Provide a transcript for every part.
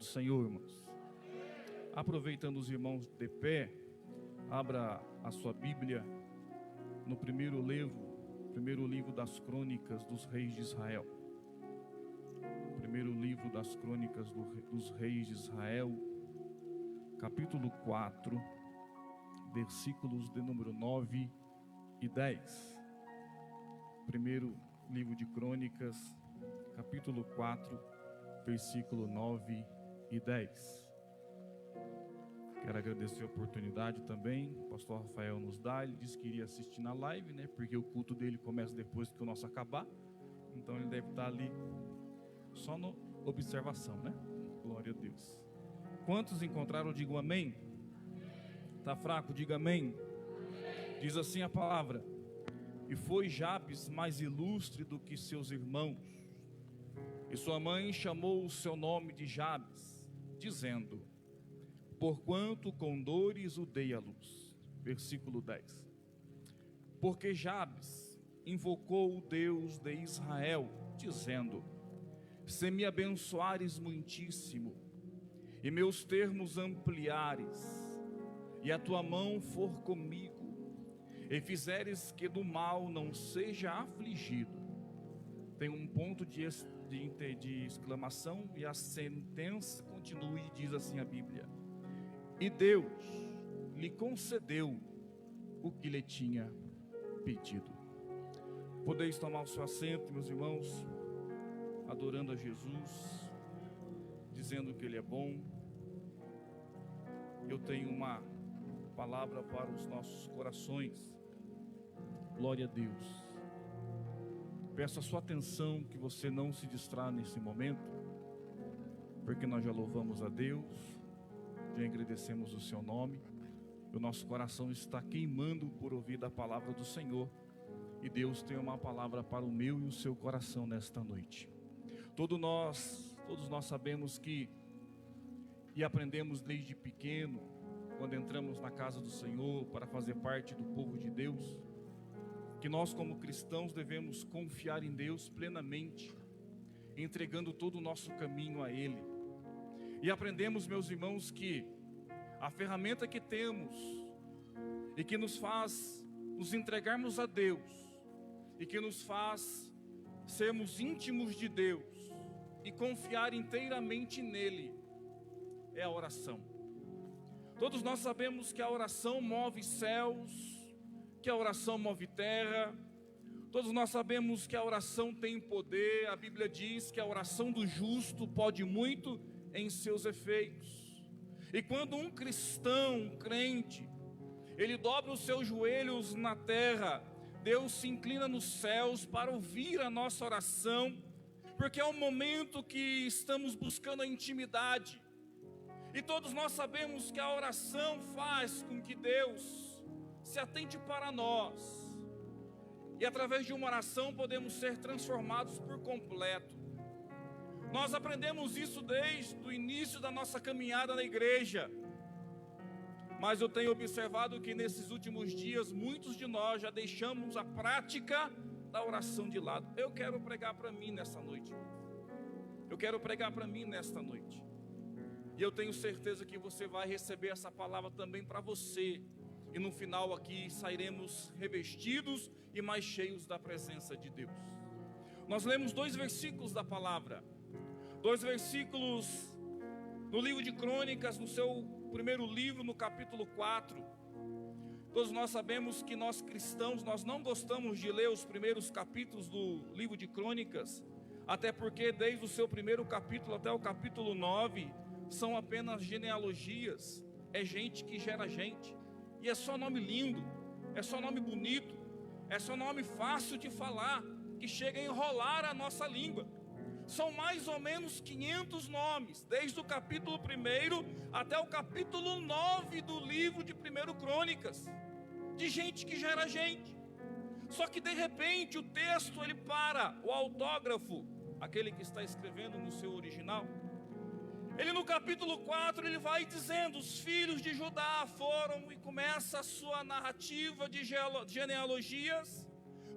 do Senhor, irmãos. Aproveitando os irmãos de pé, abra a sua Bíblia no primeiro livro das Crônicas dos Reis de Israel. Primeiro livro das Crônicas dos Reis de Israel, capítulo 4, versículos de número 9 e 10. Primeiro livro de Crônicas, capítulo 4, versículo 9 e 10. Quero agradecer a oportunidade também. O pastor Rafael nos dá. Ele disse que iria assistir na live, né? Porque o culto dele começa depois que o nosso acabar. Então ele deve estar ali só na observação, né? Glória a Deus. Quantos encontraram? Digam amém. Está fraco? Diga amém. Diz assim a palavra: e foi Jabes mais ilustre do que seus irmãos, e sua mãe chamou o seu nome de Jabes, dizendo: porquanto com dores o dei à luz. Versículo 10. Porque Jabes invocou o Deus de Israel, dizendo: se me abençoares muitíssimo, e meus termos ampliares, e a tua mão for comigo, e fizeres que do mal não seja afligido. Tem um ponto de exclamação, e a sentença continua e diz assim a Bíblia: e Deus lhe concedeu o que lhe tinha pedido. Podeis tomar o seu assento, meus irmãos, adorando a Jesus, dizendo que Ele é bom. Eu tenho uma palavra para os nossos corações. Glória a Deus. Peço a sua atenção, que você não se distraia nesse momento, porque nós já louvamos a Deus, já agradecemos o seu nome. O nosso coração está queimando por ouvir da palavra do Senhor, e Deus tem uma palavra para o meu e o seu coração nesta noite. Todos nós sabemos que, e aprendemos desde pequeno, quando entramos na casa do Senhor para fazer parte do povo de Deus, que nós como cristãos devemos confiar em Deus plenamente, entregando todo o nosso caminho a Ele. E aprendemos, meus irmãos, que a ferramenta que temos e que nos faz nos entregarmos a Deus, e que nos faz sermos íntimos de Deus e confiar inteiramente nele, é a oração. Todos nós sabemos que a oração move céus, que a oração move terra. Todos nós sabemos que a oração tem poder. A Bíblia diz que a oração do justo pode muito em seus efeitos. E quando um cristão, um crente, ele dobra os seus joelhos na terra, Deus se inclina nos céus para ouvir a nossa oração, porque é um momento que estamos buscando a intimidade. E todos nós sabemos que a oração faz com que Deus se atente para nós, e através de uma oração podemos ser transformados por completo. Nós aprendemos isso desde o início da nossa caminhada na igreja, mas eu tenho observado que nesses últimos dias muitos de nós já deixamos a prática da oração de lado. Eu quero pregar para mim nessa noite. Eu quero pregar para mim nesta noite. E eu tenho certeza que você vai receber essa palavra também para você. E no final aqui sairemos revestidos e mais cheios da presença de Deus. Nós lemos 2 versículos da palavra. 2 versículos no livro de Crônicas, no seu primeiro livro, no capítulo 4. Todos nós sabemos que nós cristãos, nós não gostamos de ler os primeiros capítulos do livro de Crônicas, até porque desde o seu primeiro capítulo até o capítulo 9 são apenas genealogias. É gente que gera gente. E é só nome lindo, é só nome bonito, é só nome fácil de falar, que chega a enrolar a nossa língua. São mais ou menos 500 nomes, desde o capítulo 1 até o capítulo 9 do livro de 1 Crônicas, de gente que gera gente. Só que de repente o texto ele para, o autógrafo, aquele que está escrevendo no seu original, ele no capítulo 4 ele vai dizendo: os filhos de Judá foram, e começa a sua narrativa de genealogias.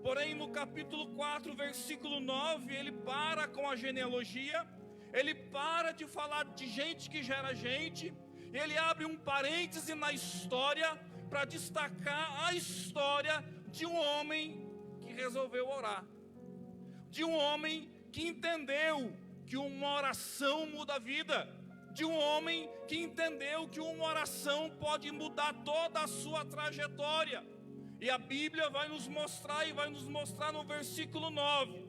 Porém no capítulo 4 versículo 9 ele para com a genealogia ele para de falar de gente que gera gente, ele abre um parêntese na história para destacar a história de um homem que resolveu orar, de um homem que entendeu que uma oração muda a vida, de um homem que entendeu que uma oração pode mudar toda a sua trajetória. E a Bíblia vai nos mostrar no versículo 9,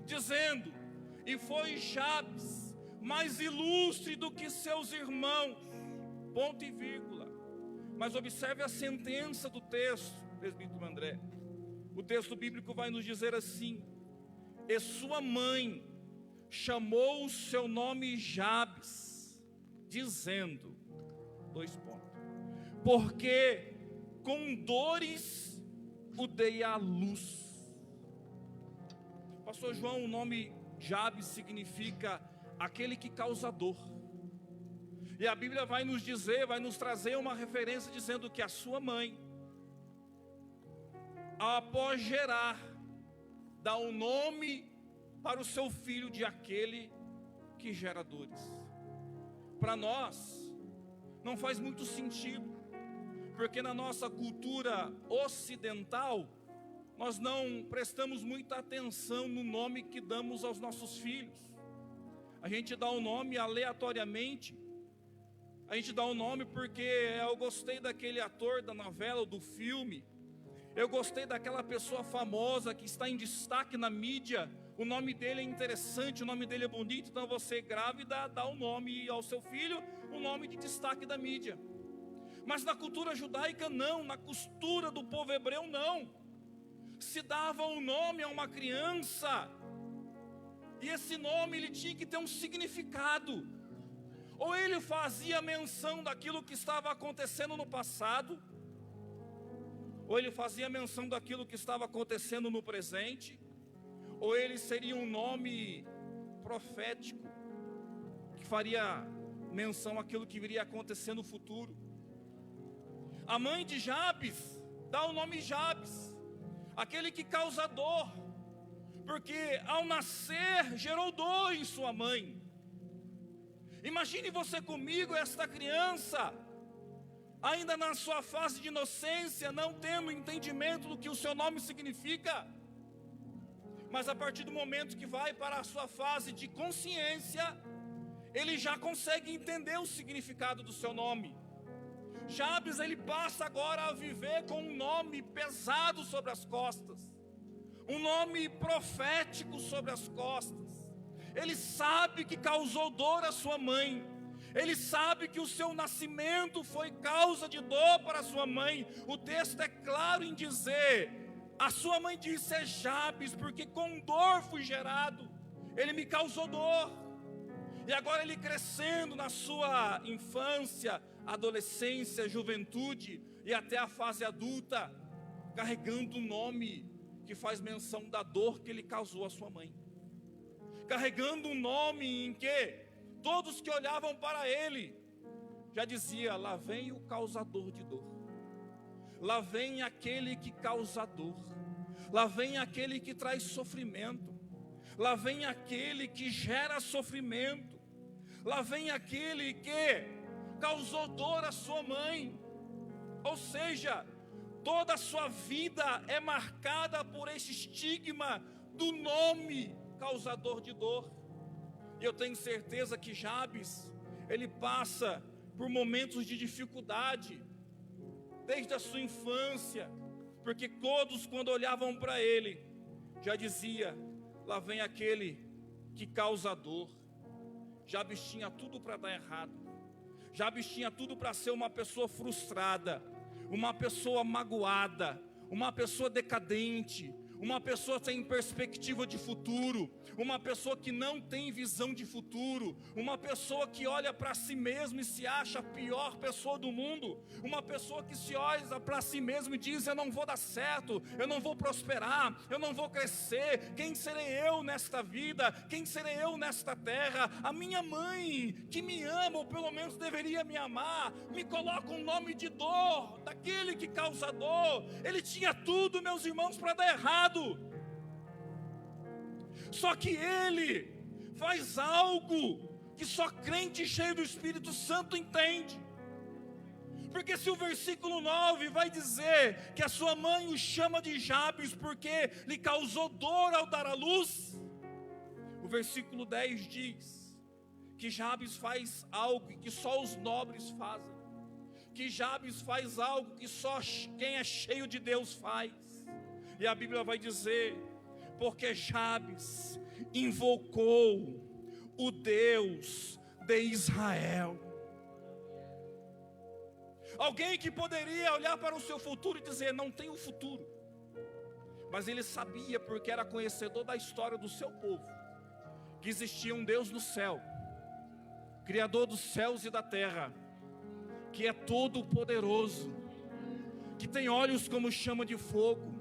dizendo: e foi Jabes mais ilustre do que seus irmãos, ponto e vírgula. Mas observe a sentença do texto, presbítero André. O texto bíblico vai nos dizer assim: e sua mãe chamou o seu nome Jabes, dizendo, porque com dores o dei à luz. Pastor João, o nome Jabes significa aquele que causa dor. E a Bíblia vai nos dizer, vai nos trazer uma referência dizendo que a sua mãe, após gerar, dá um nome para o seu filho de aquele que gera dores. Para nós, não faz muito sentido, porque na nossa cultura ocidental, nós não prestamos muita atenção no nome que damos aos nossos filhos. A gente dá um nome aleatoriamente, a gente dá um nome porque eu gostei daquele ator da novela ou do filme, eu gostei daquela pessoa famosa que está em destaque na mídia, o nome dele é interessante, o nome dele é bonito, então você grávida dá um nome ao seu filho, um nome de destaque da mídia. Mas na cultura judaica não, na cultura do povo hebreu não. Se dava um nome a uma criança, e esse nome ele tinha que ter um significado. Ou ele fazia menção daquilo que estava acontecendo no passado, ou ele fazia menção daquilo que estava acontecendo no presente, ou ele seria um nome profético, que faria menção àquilo que viria a acontecer no futuro. A mãe de Jabes dá o nome Jabes, aquele que causa dor, porque ao nascer gerou dor em sua mãe. Imagine você comigo, esta criança, ainda na sua fase de inocência, não tendo entendimento do que o seu nome significa, mas a partir do momento que vai para a sua fase de consciência, ele já consegue entender o significado do seu nome. Jabes, ele passa agora a viver com um nome pesado sobre as costas, um nome profético sobre as costas. Ele sabe que causou dor à sua mãe, ele sabe que o seu nascimento foi causa de dor para a sua mãe. O texto é claro em dizer, a sua mãe disse: é Jabes, porque com dor fui gerado, ele me causou dor. E agora ele crescendo na sua infância, adolescência, juventude e até a fase adulta, carregando um nome que faz menção da dor que ele causou à sua mãe, carregando um nome em que todos que olhavam para ele já dizia: lá vem o causador de dor, lá vem aquele que causa dor, lá vem aquele que traz sofrimento, lá vem aquele que gera sofrimento, lá vem aquele que causou dor à sua mãe. Ou seja, toda a sua vida é marcada por esse estigma do nome causador de dor. E eu tenho certeza que Jabes, ele passa por momentos de dificuldade desde a sua infância, porque todos quando olhavam para ele já dizia: lá vem aquele que causa dor. Jabes tinha tudo para dar errado, Jabes tinha tudo para ser uma pessoa frustrada, uma pessoa magoada, uma pessoa decadente, uma pessoa sem perspectiva de futuro, uma pessoa que não tem visão de futuro, uma pessoa que olha para si mesmo e se acha a pior pessoa do mundo, uma pessoa que se olha para si mesmo e diz: eu não vou dar certo, eu não vou prosperar, eu não vou crescer, quem serei eu nesta vida, quem serei eu nesta terra? A minha mãe que me ama, ou pelo menos deveria me amar, me coloca um nome de dor, daquele que causa dor. Ele tinha tudo, meus irmãos, para dar errado. Só que ele faz algo que só crente cheio do Espírito Santo entende. Porque se o versículo 9 vai dizer que a sua mãe o chama de Jabes porque lhe causou dor ao dar à luz, o versículo 10 diz que Jabes faz algo que só os nobres fazem, que Jabes faz algo que só quem é cheio de Deus faz. E a Bíblia vai dizer, porque Jabes invocou o Deus de Israel. Alguém que poderia olhar para o seu futuro e dizer, não tem o futuro. Mas ele sabia, porque era conhecedor da história do seu povo, que existia um Deus no céu, Criador dos céus e da terra, que é todo poderoso, que tem olhos como chama de fogo,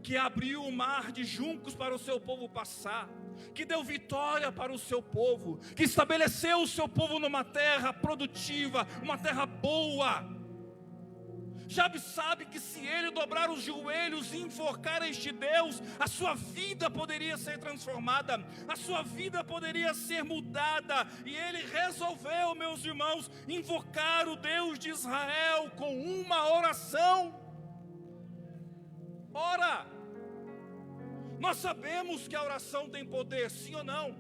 que abriu o mar de juncos para o seu povo passar, que deu vitória para o seu povo, que estabeleceu o seu povo numa terra produtiva, uma terra boa. Jabes sabe que se ele dobrar os joelhos e invocar este Deus, a sua vida poderia ser transformada, a sua vida poderia ser mudada. E ele resolveu, meus irmãos, invocar o Deus de Israel com uma oração. Ora, nós sabemos que a oração tem poder, sim ou não?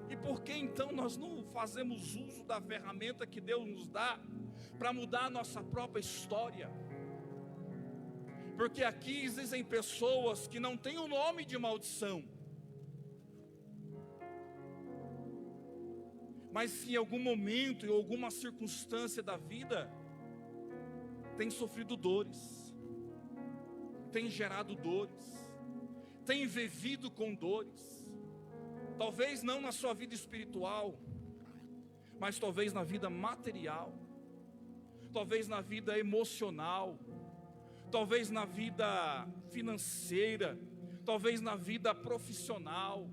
E por que então nós não fazemos uso da ferramenta que Deus nos dá para mudar a nossa própria história? Porque aqui existem pessoas que não têm o nome de maldição, mas se em algum momento, em alguma circunstância da vida, tem sofrido dores, tem gerado dores, tem vivido com dores, talvez não na sua vida espiritual, mas talvez na vida material, talvez na vida emocional, talvez na vida financeira, talvez na vida profissional.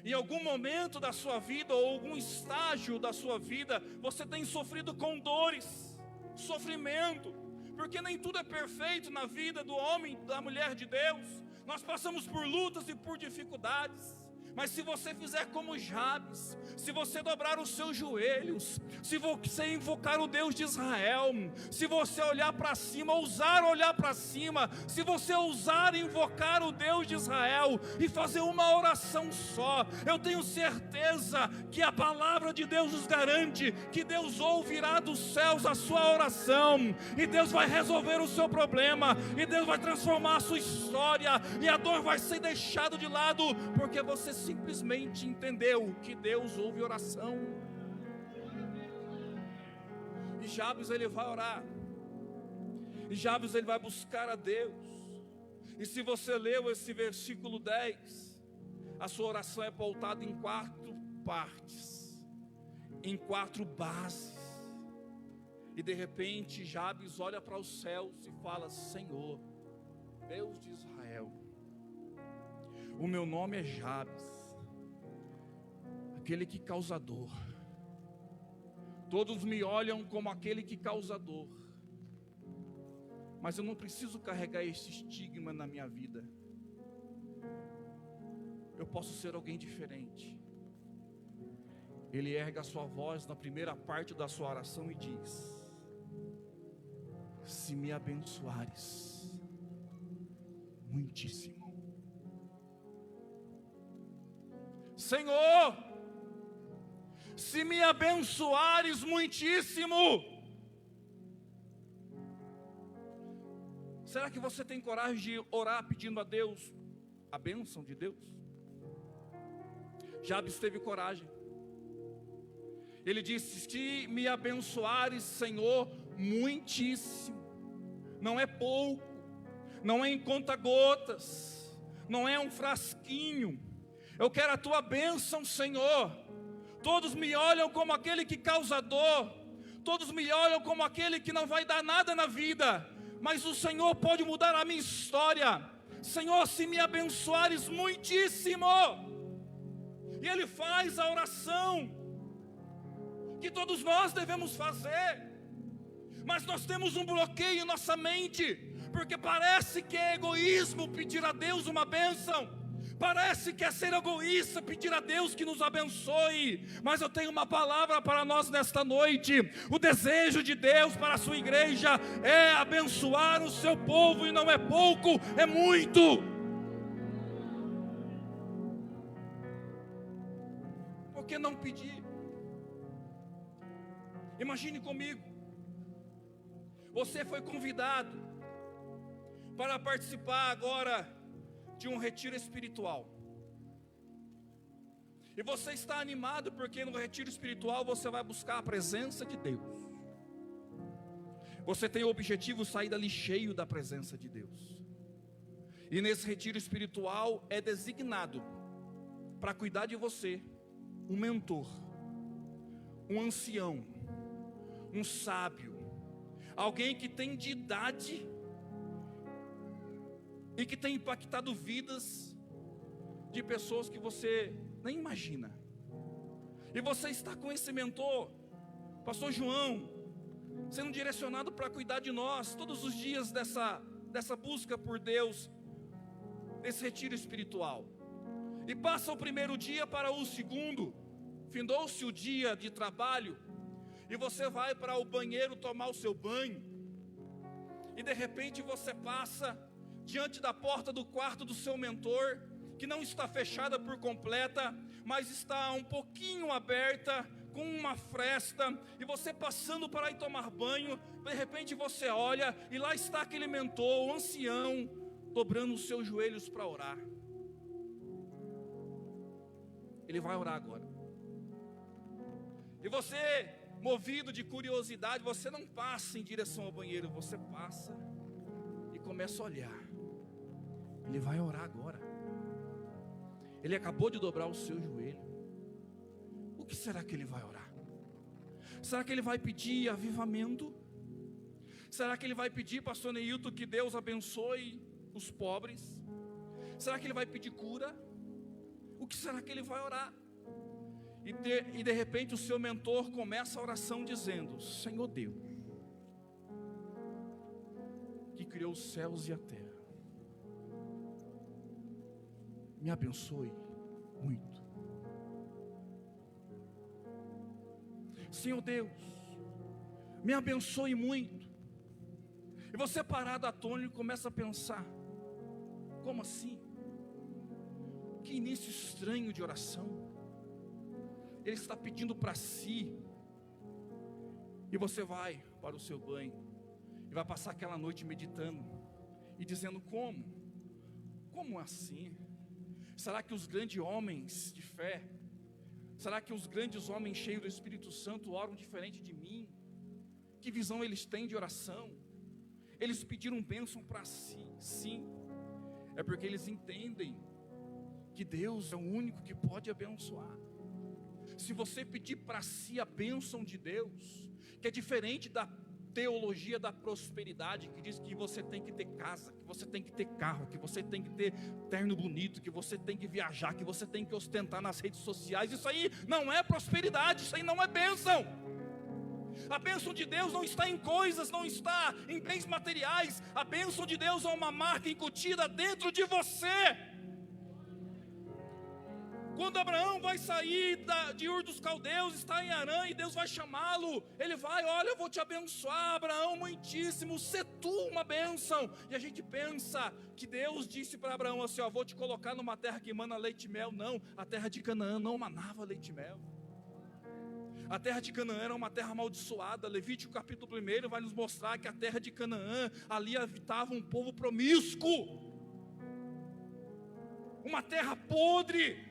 Em algum momento da sua vida, ou algum estágio da sua vida, você tem sofrido com dores, sofrimento, porque nem tudo é perfeito na vida do homem, da mulher de Deus. Nós passamos por lutas e por dificuldades. Mas se você fizer como Jabes, se você dobrar os seus joelhos, se você invocar o Deus de Israel, se você olhar para cima, ousar olhar para cima, se você ousar invocar o Deus de Israel e fazer uma oração só, eu tenho certeza que a palavra de Deus nos garante que Deus ouvirá dos céus a sua oração, e Deus vai resolver o seu problema, e Deus vai transformar a sua história, e a dor vai ser deixada de lado, porque você simplesmente entendeu que Deus ouve oração. E Jabes ele vai orar, e Jabes ele vai buscar a Deus. E se você leu esse versículo 10, a sua oração é pautada em 4 partes, em 4 bases. E de repente Jabes olha para os céus e fala: Senhor, Deus de Israel, o meu nome é Jabes, aquele que causa dor. Todos me olham como aquele que causa dor, mas eu não preciso carregar esse estigma na minha vida. Eu posso ser alguém diferente. Ele ergue a sua voz na primeira parte da sua oração e diz: se me abençoares muitíssimo, Senhor, se me abençoares muitíssimo. Será que você tem coragem de orar pedindo a Deus a bênção de Deus? Jabes teve coragem. Ele disse: se me abençoares, Senhor, muitíssimo. Não é pouco, não é em conta-gotas, não é um frasquinho. Eu quero a tua bênção, Senhor. Todos me olham como aquele que causa dor, todos me olham como aquele que não vai dar nada na vida, mas o Senhor pode mudar a minha história. Senhor, se me abençoares muitíssimo. E ele faz a oração que todos nós devemos fazer, mas nós temos um bloqueio em nossa mente, porque parece que é egoísmo pedir a Deus uma bênção, Parece que é ser egoísta pedir a Deus que nos abençoe, mas eu tenho uma palavra para nós nesta noite. O desejo de Deus para a sua igreja é abençoar o seu povo, e não é pouco, é muito. Por que não pedir? Imagine comigo, você foi convidado para participar agora de um retiro espiritual, e você está animado porque no retiro espiritual você vai buscar a presença de Deus. Você tem o objetivo de sair dali cheio da presença de Deus. E nesse retiro espiritual é designado para cuidar de você um mentor, um ancião, um sábio, alguém que tem de idade e que tem impactado vidas de pessoas que você nem imagina. E você está com esse mentor, pastor João, sendo direcionado para cuidar de nós todos os dias dessa busca por Deus, desse retiro espiritual. E passa o primeiro dia para o segundo, findou-se o dia de trabalho, e você vai para o banheiro tomar o seu banho, e de repente você passa diante da porta do quarto do seu mentor, que não está fechada por completa, mas está um pouquinho aberta, com uma fresta, e você passando para ir tomar banho, de repente você olha, e lá está aquele mentor, o ancião, dobrando os seus joelhos para orar. Ele vai orar agora. E você, movido de curiosidade, você não passa em direção ao banheiro, você passa e começa a olhar. Ele vai orar agora. Ele acabou de dobrar o seu joelho. O que será que ele vai orar? Será que ele vai pedir avivamento? Será que ele vai pedir, pastor Neilton, que Deus abençoe os pobres? Será que ele vai pedir cura? O que será que ele vai orar? E de repente o seu mentor começa a oração dizendo: Senhor Deus, que criou os céus e a terra, me abençoe muito. Senhor Deus, me abençoe muito. E você parado atônito começa a pensar: como assim? Que início estranho de oração. Ele está pedindo para si. E você vai para o seu banho e vai passar aquela noite meditando e dizendo: como assim? Será que os grandes homens de fé, será que os grandes homens cheios do Espírito Santo oram diferente de mim? Que visão eles têm de oração? Eles pediram bênção para si. Sim, é porque eles entendem que Deus é o único que pode abençoar. Se você pedir para si a bênção de Deus, que é diferente da teologia da prosperidade, que diz que você tem que ter casa, que você tem que ter carro, que você tem que ter terno bonito, que você tem que viajar, que você tem que ostentar nas redes sociais, isso aí não é prosperidade, isso aí não é bênção. A bênção de Deus não está em coisas, não está em bens materiais. A bênção de Deus é uma marca incutida dentro de você. Quando Abraão vai sair de Ur dos Caldeus, está em Harã, e Deus vai chamá-lo, ele vai: olha, eu vou te abençoar, Abraão, muitíssimo, sê tu uma bênção. E a gente pensa que Deus disse para Abraão assim: ó, vou te colocar numa terra que emana leite e mel. Não, a terra de Canaã não manava leite e mel. A terra de Canaã era uma terra amaldiçoada. Levítico capítulo 1 vai nos mostrar que a terra de Canaã, ali habitava um povo promíscuo, uma terra podre.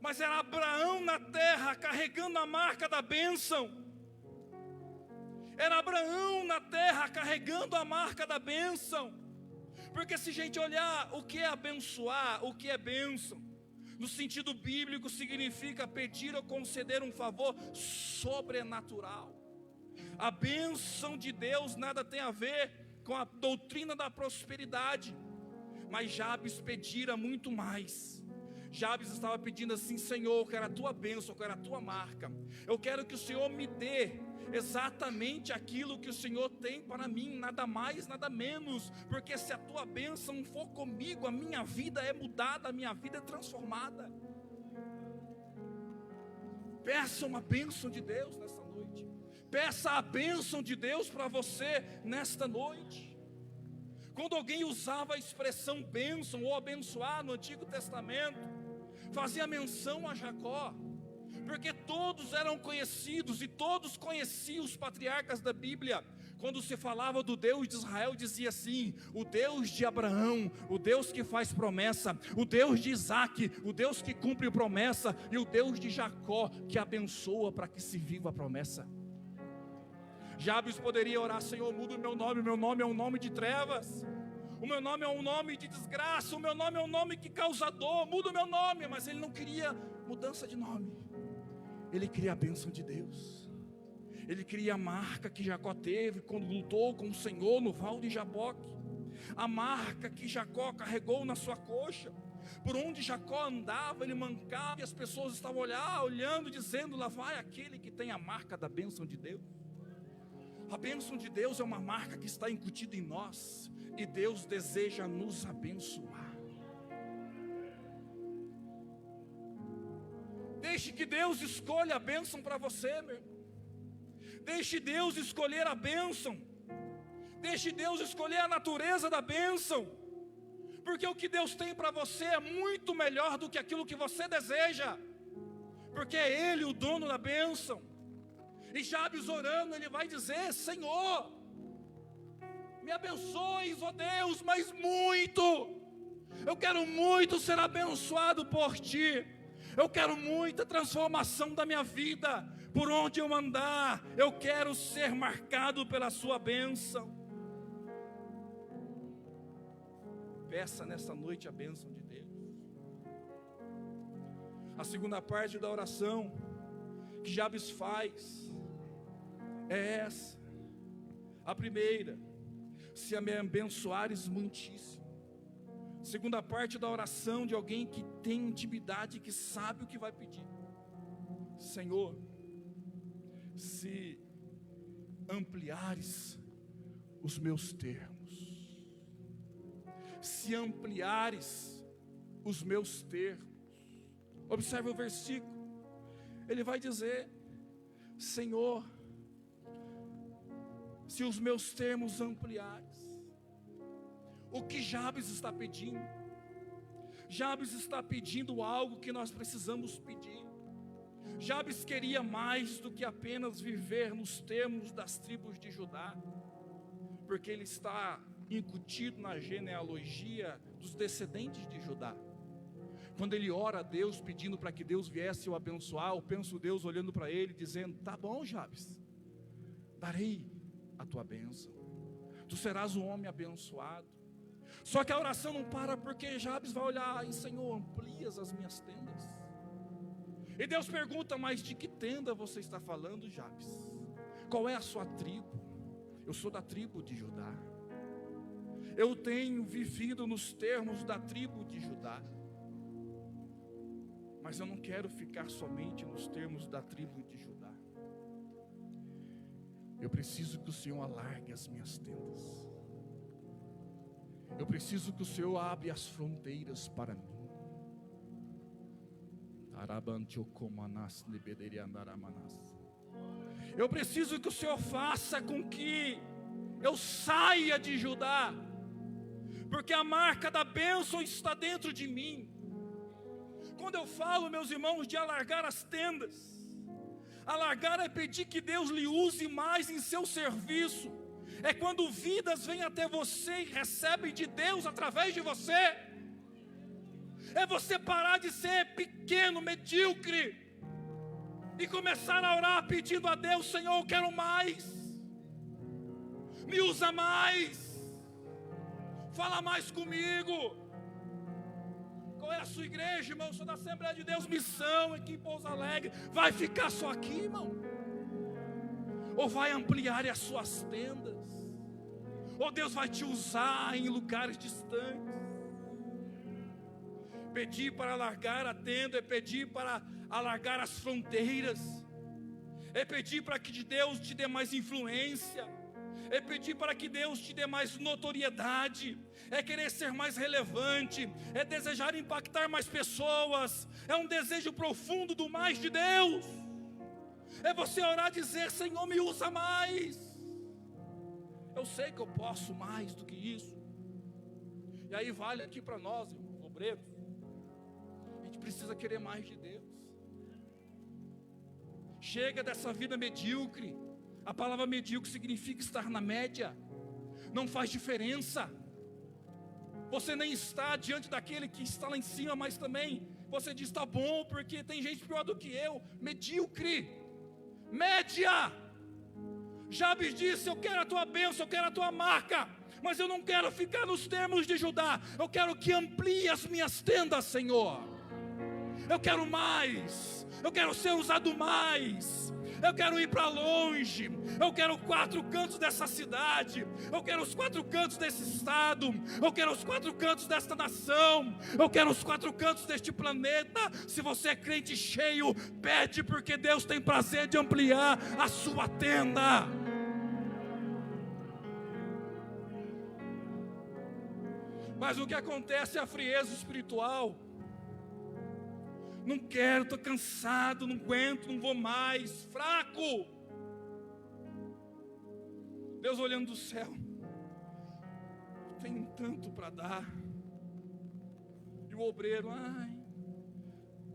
Mas era Abraão na terra carregando a marca da bênção. Era Abraão na terra carregando a marca da bênção. Porque se a gente olhar o que é abençoar, o que é bênção, no sentido bíblico significa pedir ou conceder um favor sobrenatural. A bênção de Deus nada tem a ver com a doutrina da prosperidade. Mas Jabes pedira muito mais. Jabes estava pedindo assim: Senhor, eu quero a tua bênção, eu quero a tua marca. Eu quero que o Senhor me dê exatamente aquilo que o Senhor tem para mim, nada mais, nada menos. Porque se a tua bênção for comigo, a minha vida é mudada, a minha vida é transformada. Peça uma bênção de Deus nesta noite. Peça a bênção de Deus para você nesta noite. Quando alguém usava a expressão bênção ou abençoar no Antigo Testamento, fazia menção a Jacó, porque todos eram conhecidos e todos conheciam os patriarcas da Bíblia. Quando se falava do Deus de Israel, dizia assim: o Deus de Abraão, o Deus que faz promessa, o Deus de Isaac, o Deus que cumpre promessa, e o Deus de Jacó, que abençoa para que se viva a promessa. Jabes poderia orar: Senhor, muda o meu nome é um nome de trevas, o meu nome é um nome de desgraça, o meu nome é um nome que causa dor, muda o meu nome. Mas ele não queria mudança de nome, ele queria a bênção de Deus. Ele queria a marca que Jacó teve quando lutou com o Senhor no Val de Jaboque, a marca que Jacó carregou na sua coxa. Por onde Jacó andava, ele mancava, e as pessoas estavam olhando, dizendo: lá vai aquele que tem a marca da bênção de Deus. A bênção de Deus é uma marca que está incutida em nós, e Deus deseja nos abençoar. Deixe que Deus escolha a bênção para você, meu irmão. Deixe Deus escolher a bênção. Deixe Deus escolher a natureza da bênção. Porque o que Deus tem para você é muito melhor do que aquilo que você deseja. Porque é Ele o dono da bênção. E Jabes orando, ele vai dizer: Senhor, me abençoes, ó Deus, mas muito. Eu quero muito ser abençoado por Ti. Eu quero muita transformação da minha vida. Por onde eu andar, eu quero ser marcado pela Sua bênção. Peça nessa noite a bênção de Deus. A segunda parte da oração que Jabes faz é essa. A primeira: se me abençoares muitíssimo. Segunda parte da oração de alguém que tem intimidade, que sabe o que vai pedir: Senhor, se ampliares os meus termos, se ampliares os meus termos. Observe o versículo, ele vai dizer: Senhor, se os meus termos ampliares. O que Jabes está pedindo? Jabes está pedindo algo que nós precisamos pedir. Jabes queria mais do que apenas viver nos termos das tribos de Judá, porque ele está incutido na genealogia dos descendentes de Judá. Quando ele ora a Deus pedindo para que Deus viesse o abençoar, eu penso Deus olhando para ele dizendo: tá bom, Jabes, darei a tua bênção, tu serás um homem abençoado. Só que a oração não para, porque Jabes vai olhar: Senhor, amplias as minhas tendas. E Deus pergunta: mas de que tenda você está falando, Jabes? Qual é a sua tribo? Eu sou da tribo de Judá. Eu tenho vivido nos termos da tribo de Judá. Mas eu não quero ficar somente nos termos da tribo de Judá. Eu preciso que o Senhor alargue as minhas tendas. Eu preciso que o Senhor abra as fronteiras para mim. Eu preciso que o Senhor faça com que eu saia de Judá, porque a marca da bênção está dentro de mim. Quando eu falo, meus irmãos, de alargar as tendas, alargar é pedir que Deus lhe use mais em seu serviço. É quando vidas vêm até você e recebem de Deus através de você. É você parar de ser pequeno, medíocre, e começar a orar pedindo a Deus: Senhor, eu quero mais, me usa mais, fala mais comigo. Qual é a sua igreja, irmão? Eu sou da Assembleia de Deus Missão aqui em Pouso Alegre. Vai ficar só aqui, irmão? Ou vai ampliar as suas tendas? Ou Deus vai te usar em lugares distantes? Pedir para alargar a tenda é pedir para alargar as fronteiras, é pedir para que Deus te dê mais influência, é pedir para que Deus te dê mais notoriedade, é querer ser mais relevante, é desejar impactar mais pessoas, é um desejo profundo do mais de Deus, é você orar e dizer: Senhor, me usa mais, eu sei que eu posso mais do que isso. E aí vale aqui para nós, obreiros, a gente precisa querer mais de Deus. Chega dessa vida medíocre. A palavra medíocre significa estar na média, não faz diferença. Você nem está diante daquele que está lá em cima, mas também você diz: está bom, porque tem gente pior do que eu. Medíocre, média. Jabes disse: eu quero a tua bênção, eu quero a tua marca, mas eu não quero ficar nos termos de Judá, eu quero que amplie as minhas tendas, Senhor. Eu quero mais, eu quero ser usado mais, eu quero ir para longe, eu quero 4 cantos dessa cidade, eu quero os 4 cantos desse estado, eu quero os 4 cantos desta nação, eu quero os 4 cantos deste planeta. Se você é crente cheio, pede, porque Deus tem prazer de ampliar a sua tenda. Mas o que acontece é a frieza espiritual. Não quero, estou cansado, não aguento, não vou mais, fraco. Deus olhando do céu, tem tanto para dar. E o obreiro: ai,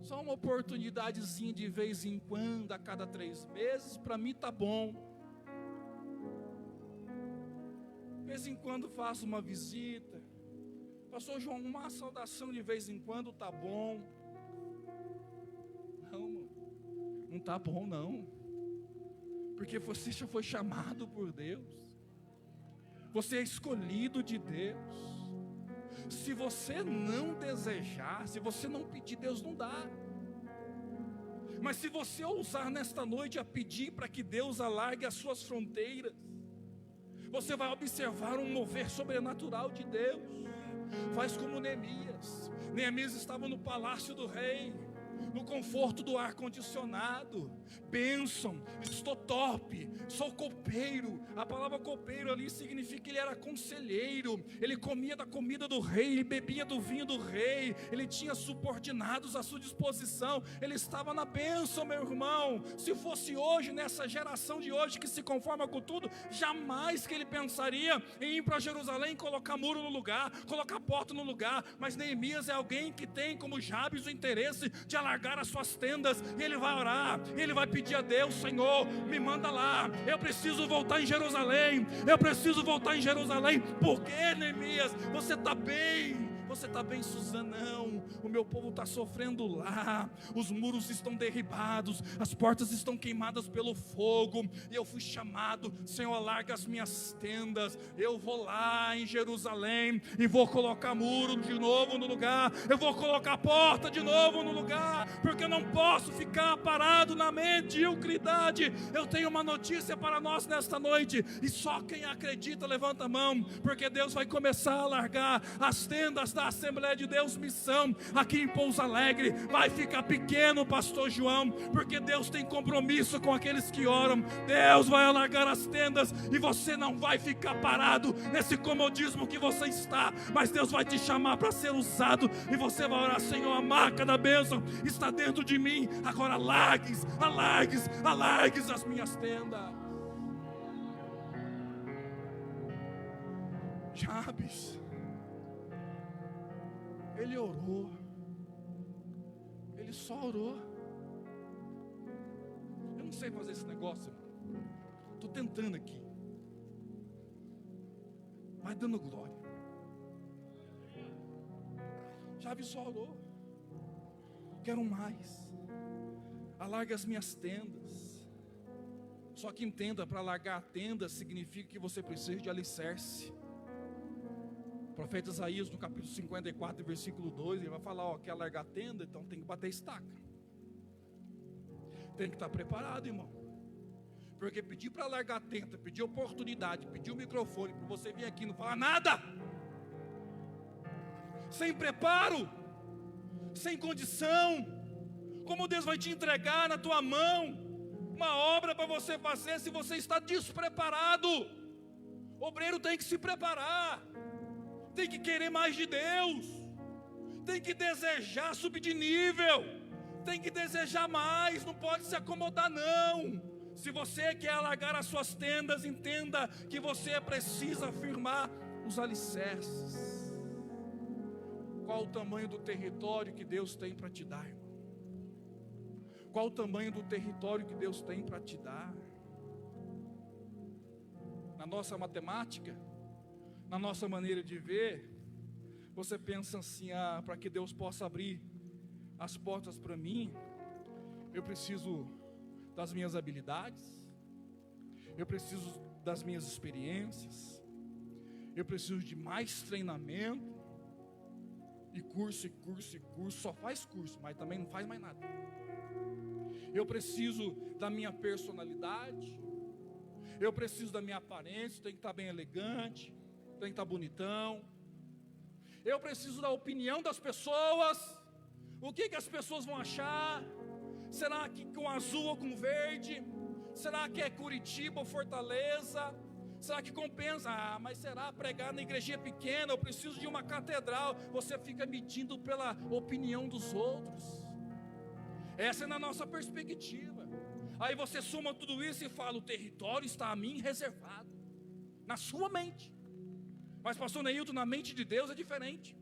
só uma oportunidadezinha de vez em quando, a cada 3 meses, para mim tá bom. De vez em quando faço uma visita. Pastor João, uma saudação de vez em quando tá bom. Não está bom não, porque você já foi chamado por Deus, você é escolhido de Deus. Se você não desejar, se você não pedir, Deus não dá. Mas se você ousar nesta noite a pedir para que Deus alargue as suas fronteiras, você vai observar um mover sobrenatural de Deus. Faz como Neemias. Neemias estava no palácio do rei, no conforto do ar-condicionado. Bênção, estou top, sou copeiro. A palavra copeiro ali significa que ele era conselheiro. Ele comia da comida do rei, ele bebia do vinho do rei, ele tinha subordinados à sua disposição. Ele estava na bênção, meu irmão. Se fosse hoje, nessa geração de hoje que se conforma com tudo, jamais que ele pensaria em ir para Jerusalém, colocar muro no lugar, colocar porta no lugar. Mas Neemias é alguém que tem como Jabes o interesse de alargar as suas tendas, e ele vai orar, ele vai pedir a Deus: Senhor, me manda lá, eu preciso voltar em Jerusalém, eu preciso voltar em Jerusalém. Por que, Neemias? Você está bem? Você está bem, Suzana? Não, o meu povo está sofrendo lá, os muros estão derribados, as portas estão queimadas pelo fogo, e eu fui chamado: Senhor, alarga as minhas tendas, eu vou lá em Jerusalém, e vou colocar muro de novo no lugar, eu vou colocar porta de novo no lugar, porque eu não posso ficar parado na mediocridade. Eu tenho uma notícia para nós nesta noite, e só quem acredita levanta a mão, porque Deus vai começar a alargar as tendas da Assembleia de Deus Missão aqui em Pouso Alegre. Vai ficar pequeno, pastor João, porque Deus tem compromisso com aqueles que oram. Deus vai alargar as tendas, e você não vai ficar parado nesse comodismo que você está, mas Deus vai te chamar para ser usado, e você vai orar: Senhor, a marca da bênção está dentro de mim, agora alargues, alargues, alargues as minhas tendas. Jabes, ele orou, ele só orou. Eu não sei fazer esse negócio, estou tentando aqui. Vai dando glória. Jabes só orou: quero mais, alarga as minhas tendas. Só que entenda, para alargar a tenda significa que você precisa de alicerce. O profeta Isaías, no capítulo 54, versículo 2, ele vai falar: ó, quer alargar a tenda? Então tem que bater estaca, tem que estar preparado, irmão. Porque pedir para alargar a tenda, pedir oportunidade, pedir o microfone para você vir aqui e não falar nada, sem preparo, sem condição. Como Deus vai te entregar na tua mão uma obra para você fazer se você está despreparado? O obreiro tem que se preparar, tem que querer mais de Deus, tem que desejar subir de nível, tem que desejar mais, não pode se acomodar não. Se você quer alargar as suas tendas, entenda que você precisa firmar os alicerces. Qual o tamanho do território que Deus tem para te dar, irmão? Qual o tamanho do território que Deus tem para te dar? Na nossa matemática, na nossa maneira de ver, você pensa assim: para que Deus possa abrir as portas para mim, eu preciso das minhas habilidades, eu preciso das minhas experiências, eu preciso de mais treinamento, e curso, só faz curso, mas também não faz mais nada. Eu preciso da minha personalidade, eu preciso da minha aparência, tem que estar bem elegante, tem que estar bonitão. Eu preciso da opinião das pessoas, o que as pessoas vão achar? Será que com azul ou com verde? Será que é Curitiba ou Fortaleza? Será que compensa? Mas será pregar na igrejinha pequena? Eu preciso de uma catedral. Você fica medindo pela opinião dos outros. Essa é na nossa perspectiva. Aí você soma tudo isso e fala: o território está a mim reservado, na sua mente. Mas pastor Neilton, na mente de Deus é diferente.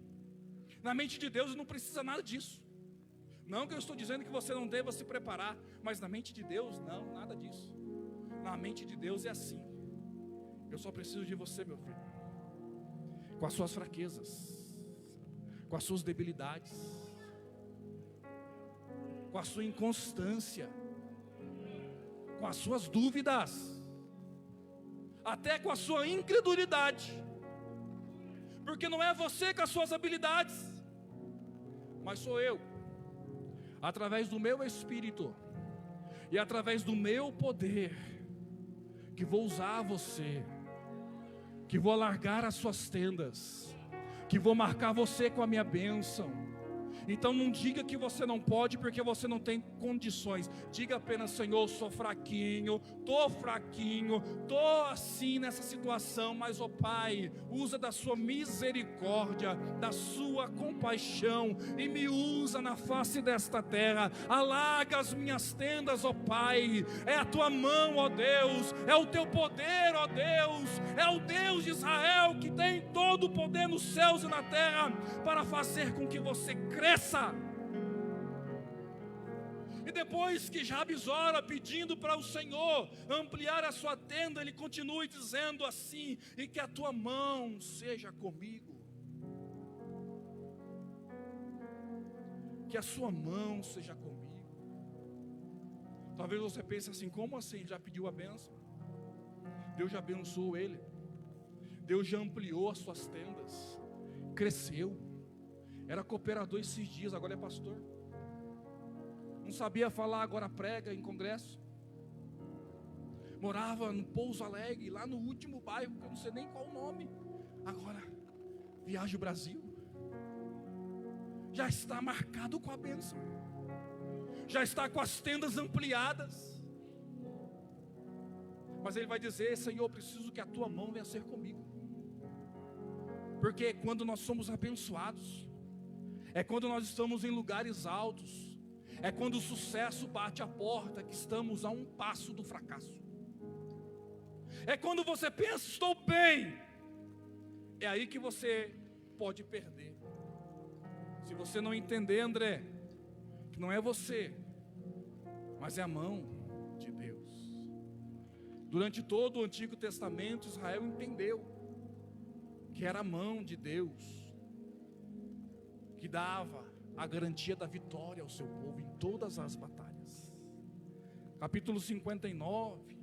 Na mente de Deus não precisa nada disso. Não que eu estou dizendo que você não deva se preparar, mas na mente de Deus não, nada disso. Na mente de Deus é assim: eu só preciso de você, meu filho, com as suas fraquezas, com as suas debilidades, com a sua inconstância, com as suas dúvidas, até com a sua incredulidade, porque não é você com as suas habilidades, mas sou eu, através do meu Espírito e através do meu poder, que vou usar você, que vou alargar as suas tendas, que vou marcar você com a minha bênção. Então não diga que você não pode, porque você não tem condições. Diga apenas: Senhor, sou fraquinho, estou assim nessa situação, mas ó Pai, usa da sua misericórdia, da sua compaixão, e me usa na face desta terra. Alarga as minhas tendas, ó Pai. É a tua mão, ó Deus, é o teu poder, ó Deus, é o Deus de Israel que tem todo o poder nos céus e na terra para fazer com que você cresça. E depois que Jabes ora pedindo para o Senhor ampliar a sua tenda, ele continua dizendo assim: e que a tua mão seja comigo, que a sua mão seja comigo. Talvez você pense assim: como assim? Já pediu a bênção, Deus já abençoou ele, Deus já ampliou as suas tendas, cresceu. Era cooperador esses dias, agora é pastor. Não sabia falar, agora prega em congresso. Morava no Pouso Alegre, lá no último bairro, que eu não sei nem qual o nome. Agora viaja o Brasil. Já está marcado com a bênção, já está com as tendas ampliadas. Mas ele vai dizer: Senhor, preciso que a tua mão venha ser comigo. Porque quando nós somos abençoados, é quando nós estamos em lugares altos, é quando o sucesso bate a porta, que estamos a um passo do fracasso. É quando você pensa: estou bem, é aí que você pode perder. Se você não entender, André, que não é você, mas é a mão de Deus. Durante todo o Antigo Testamento, Israel entendeu que era a mão de Deus que dava a garantia da vitória ao seu povo em todas as batalhas. Capítulo 59,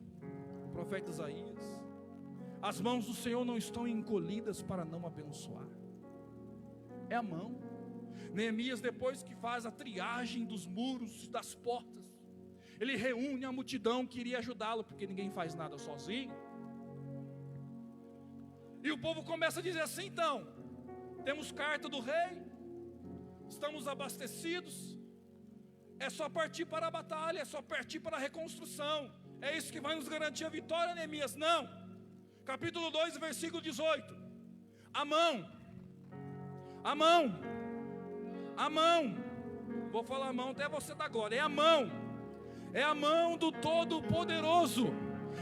o profeta Isaías: as mãos do Senhor não estão encolhidas para não abençoar. É a mão. Neemias, depois que faz a triagem dos muros, das portas, ele reúne a multidão que iria ajudá-lo, porque ninguém faz nada sozinho. E o povo começa a dizer assim: então, temos carta do rei, Estamos abastecidos. É só partir para a batalha, é só partir para a reconstrução. É isso que vai nos garantir a vitória, Neemias? Não. Capítulo 2, versículo 18. A mão. Vou falar a mão até você dar glória. É a mão. É a mão do Todo-Poderoso.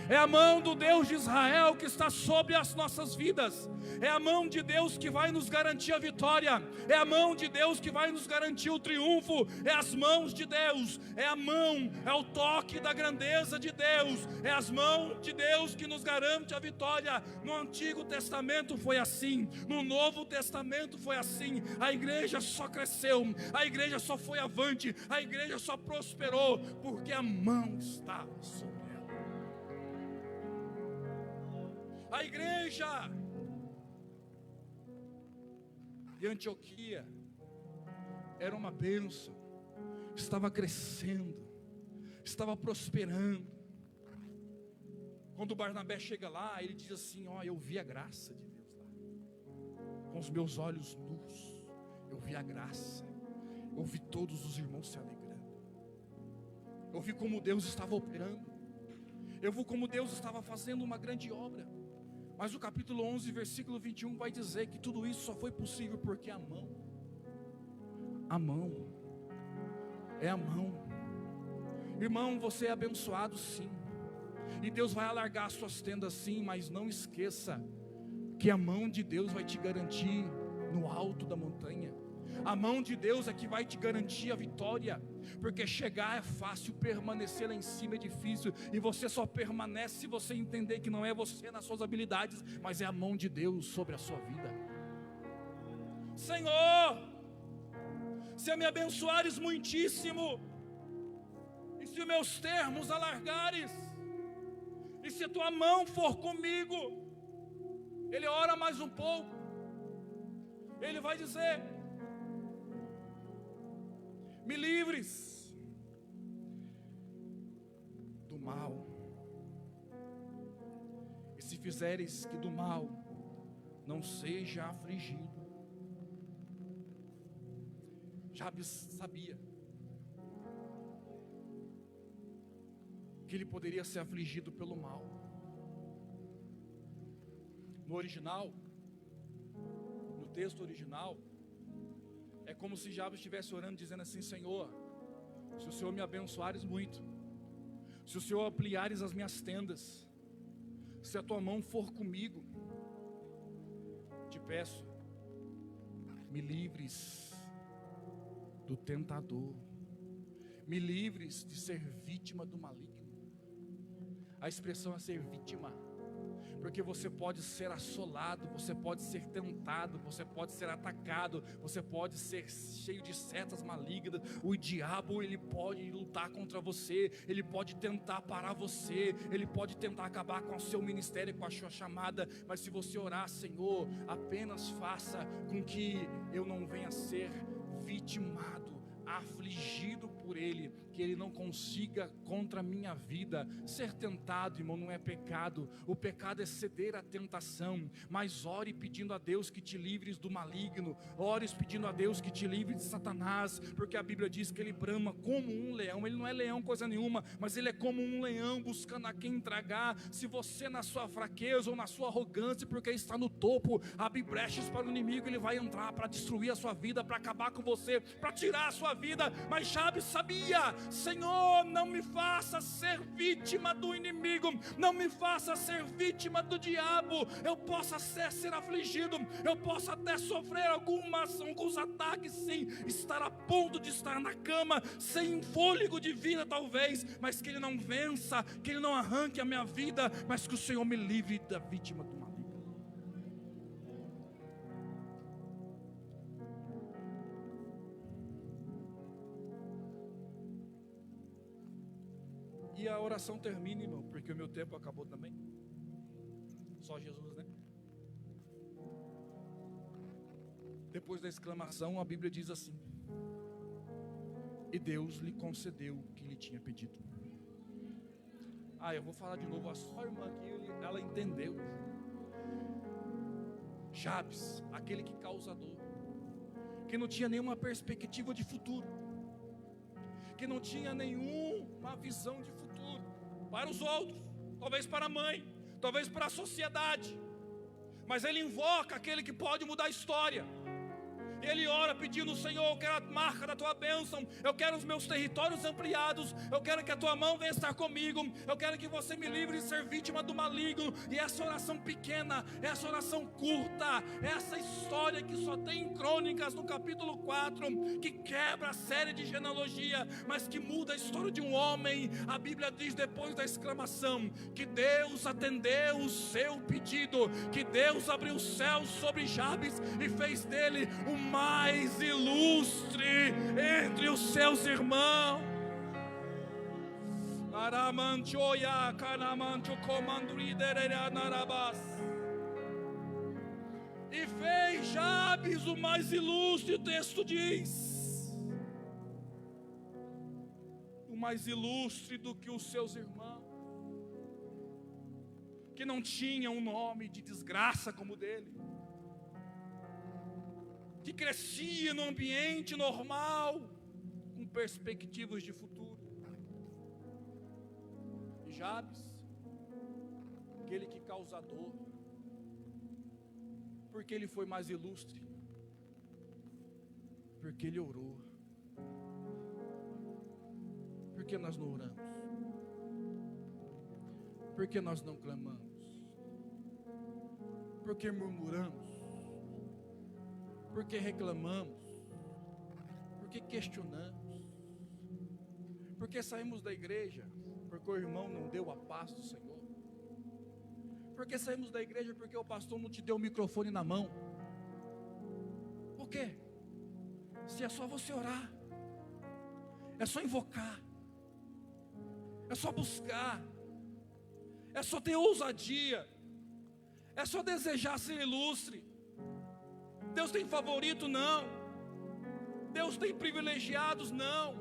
É a mão do Deus de Israel que está sobre as nossas vidas. É a mão de Deus que vai nos garantir a vitória. É a mão de Deus que vai nos garantir o triunfo. É as mãos de Deus. É a mão, é o toque da grandeza de Deus. É as mãos de Deus que nos garante a vitória. No Antigo Testamento foi assim. No Novo Testamento foi assim. A igreja só cresceu. A igreja só foi avante. A igreja só prosperou porque a mão estava sobre ela. A igreja de Antioquia era uma bênção, estava crescendo, estava prosperando. Quando Barnabé chega lá, ele diz assim: ó, eu vi a graça de Deus lá, com os meus olhos nus, eu vi a graça, eu vi todos os irmãos se alegrando, eu vi como Deus estava operando, eu vi como Deus estava fazendo uma grande obra. Mas o capítulo 11, versículo 21 vai dizer que tudo isso só foi possível porque a mão, é a mão. Irmão, você é abençoado sim, e Deus vai alargar as suas tendas sim, mas não esqueça que a mão de Deus vai te garantir no alto da montanha. A mão de Deus é que vai te garantir a vitória, porque chegar é fácil, permanecer lá em cima é difícil, e você só permanece se você entender que não é você nas suas habilidades, mas é a mão de Deus sobre a sua vida. Senhor, se me abençoares muitíssimo, e se os meus termos alargares, e se a tua mão for comigo, ele ora mais um pouco, ele vai dizer: me livres do mal, e se fizeres que do mal não seja afligido. Jabes sabia que ele poderia ser afligido pelo mal. No original, no texto original, é como se Jabes estivesse orando, dizendo assim: Senhor, se o Senhor me abençoares muito, se o Senhor ampliares as minhas tendas, se a tua mão for comigo, te peço, me livres do tentador, me livres de ser vítima do maligno. A expressão é ser vítima, porque você pode ser assolado, você pode ser tentado, você pode ser atacado, você pode ser cheio de setas malignas. O diabo, ele pode lutar contra você, ele pode tentar parar você, ele pode tentar acabar com o seu ministério, com a sua chamada. Mas se você orar: Senhor, apenas faça com que eu não venha a ser vitimado, afligido por ele, que ele não consiga contra a minha vida. Ser tentado, irmão, não é pecado. O pecado é ceder à tentação. Mas ore pedindo a Deus que te livres do maligno. Ore pedindo a Deus que te livre de Satanás, porque a Bíblia diz que ele brama como um leão. Ele não é leão coisa nenhuma, mas ele é como um leão buscando a quem tragar. Se você na sua fraqueza ou na sua arrogância, porque está no topo, abre brechas para o inimigo, ele vai entrar para destruir a sua vida, para acabar com você, para tirar a sua vida. Mas Jabes sabia: Senhor, não me faça ser vítima do inimigo, não me faça ser vítima do diabo. Eu posso ser afligido, eu posso até sofrer alguns ataques, sim, estar a ponto de estar na cama, sem fôlego de vida talvez, mas que ele não vença, que ele não arranque a minha vida, mas que o Senhor me livre da vítima do maligno. E a oração termina, irmão, porque o meu tempo acabou também. Só Jesus, né? Depois da exclamação, a Bíblia diz assim: e Deus lhe concedeu o que lhe tinha pedido. Eu vou falar de novo. A sua irmã aqui, ela entendeu. Jabes, aquele que causa dor, que não tinha nenhuma perspectiva de futuro, que não tinha nenhuma visão de futuro para os outros, talvez para a mãe, talvez para a sociedade, mas ele invoca aquele que pode mudar a história. Ele ora pedindo: Senhor, eu quero a marca da tua bênção, eu quero os meus territórios ampliados, eu quero que a tua mão venha estar comigo, eu quero que você me livre de ser vítima do maligno. E essa oração pequena, essa oração curta, essa história que só tem em Crônicas no capítulo 4, que quebra a série de genealogia, mas que muda a história de um homem. A Bíblia diz, depois da exclamação, que Deus atendeu o seu pedido, que Deus abriu os céus sobre Jabes e fez dele o mais ilustre entre os seus irmãos. E fez Jabes o mais ilustre, o texto diz, o mais ilustre do que os seus irmãos, que não tinha um nome de desgraça como o dele, que crescia num ambiente normal, com perspectivas de futuro. E Jabes, aquele que causa dor, porque ele foi mais ilustre, porque ele orou. Por que nós não oramos? Por que nós não clamamos? Por que murmuramos? Por que reclamamos? Por que questionamos? Por que saímos da igreja? Porque o irmão não deu a paz do Senhor? Por que saímos da igreja? Porque o pastor não te deu o microfone na mão? Por quê? Se é só você orar, é só invocar, é só buscar, é só ter ousadia, é só desejar ser ilustre. Deus tem favorito? Não. Deus tem privilegiados? Não.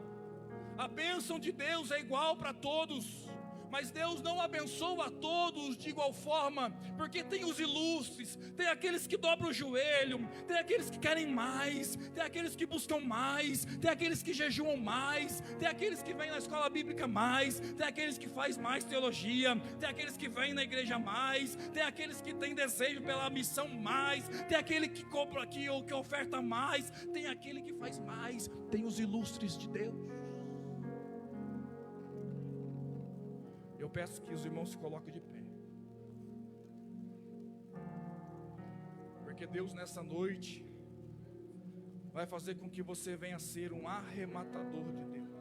A bênção de Deus é igual para todos, mas Deus não abençoa a todos de igual forma, porque tem os ilustres, tem aqueles que dobram o joelho, tem aqueles que querem mais, tem aqueles que buscam mais, tem aqueles que jejuam mais, tem aqueles que vêm na escola bíblica mais, tem aqueles que fazem mais teologia, tem aqueles que vêm na igreja mais, tem aqueles que têm desejo pela missão mais, tem aquele que compra aqui ou que oferta mais, tem aquele que faz mais, tem os ilustres de Deus. Eu peço que os irmãos se coloquem de pé, porque Deus nessa noite vai fazer com que você venha a ser um arrematador de Deus.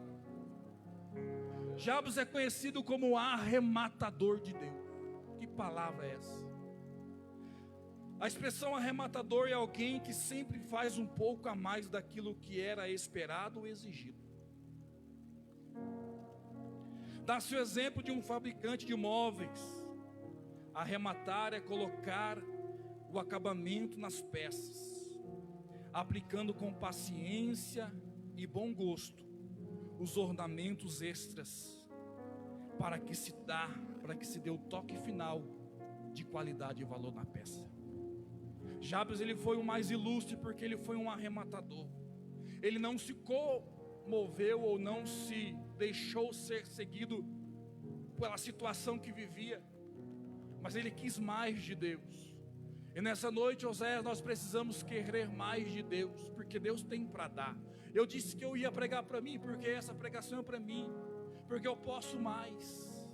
Jabes é conhecido como arrematador de Deus. Que palavra é essa? A expressão arrematador é alguém que sempre faz um pouco a mais daquilo que era esperado ou exigido. Dá-se o exemplo de um fabricante de móveis. Arrematar é colocar o acabamento nas peças, aplicando com paciência e bom gosto os ornamentos extras, para que se dê o toque final de qualidade e valor na peça. Jabes, ele foi o mais ilustre porque ele foi um arrematador. Ele não se comoveu ou não se deixou ser seguido pela situação que vivia, mas ele quis mais de Deus. E nessa noite, Oséias, nós precisamos querer mais de Deus, porque Deus tem para dar. Eu disse que eu ia pregar para mim, porque essa pregação é para mim, porque eu posso mais,